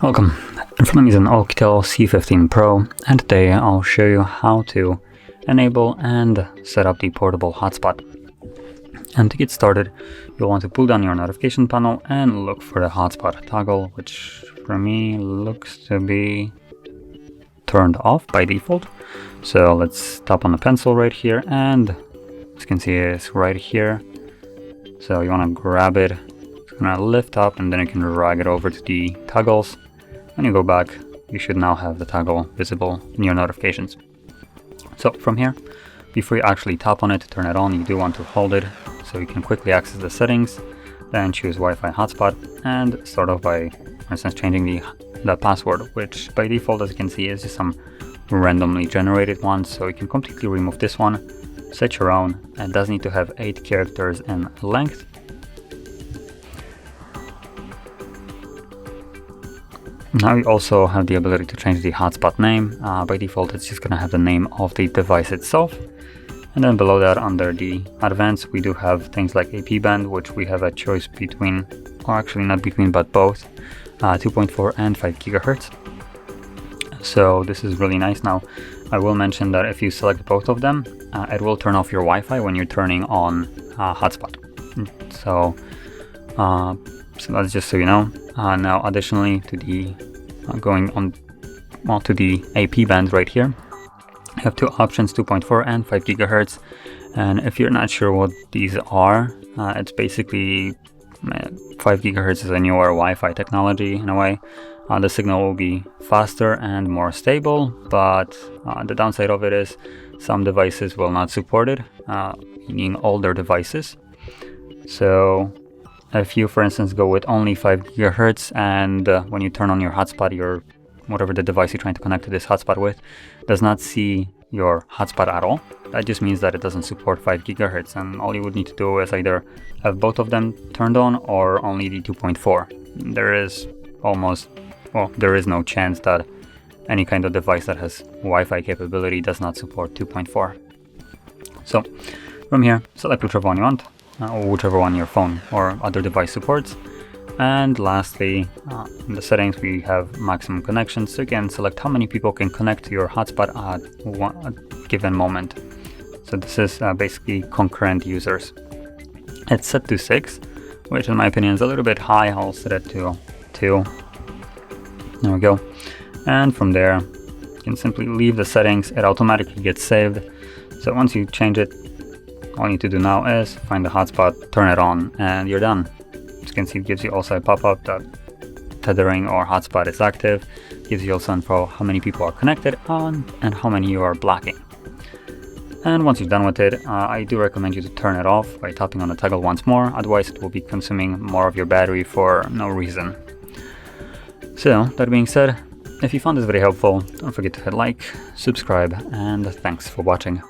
Welcome, in front of me is an OUKITEL C15 Pro, and today I'll show you how to enable and set up the portable hotspot. And to get started, you'll want to pull down your notification panel and look for the hotspot toggle, which for me looks to be turned off by default. So let's tap on the pencil right here, and as you can see it's right here. So you want to grab it, it's going to lift up, and then you can drag it over to the toggles. When you go back, you should now have the toggle visible in your notifications. So from here, before you actually tap on it to turn it on, you do want to hold it so you can quickly access the settings, then choose Wi-Fi hotspot, and start off by, for instance, changing the password, which by default, as you can see, is just some randomly generated one. So you can completely remove this one, set your own, and it does need to have 8 characters in length. Now you also have the ability to change the hotspot name. By default, it's just going to have the name of the device itself. And then below that, under the advanced, we do have things like AP band, which we have a choice between, or actually not between, but both, 2.4 and 5 gigahertz. So this is really nice. Now, I will mention that if you select both of them, it will turn off your Wi-Fi when you're turning on hotspot. So that's just so you know. Now, additionally to the going on to the AP band right here, you have 2 options, 2.4 and 5 gigahertz. And if you're not sure what these are, it's basically 5 gigahertz is a newer Wi-Fi technology in a way. The signal will be faster and more stable, but the downside of it is some devices will not support it, meaning older devices. So if you, for instance, go with only 5 gigahertz and when you turn on your hotspot, your whatever the device you're trying to connect to this hotspot with does not see your hotspot at all, that just means that it doesn't support 5 gigahertz, and all you would need to do is either have both of them turned on or only the 2.4. There is no chance that any kind of device that has Wi-Fi capability does not support 2.4. So from here, select whichever one you want, or whichever one your phone or other device supports. And lastly, in the settings, we have maximum connections, so you can select how many people can connect to your hotspot at a given moment. So this is basically concurrent users. It's set to 6, which in my opinion is a little bit high. I'll set it to 2. There we go. And from there, you can simply leave the settings. It automatically gets saved. So once you change it, all you need to do now is find the hotspot, turn it on, and you're done. As you can see, it gives you also a pop-up that tethering or hotspot is active. Gives you also info how many people are connected on and how many you are blocking. And once you're done with it, I do recommend you to turn it off by tapping on the toggle once more. Otherwise, it will be consuming more of your battery for no reason. So that being said, if you found this video helpful, don't forget to hit like, subscribe, and thanks for watching.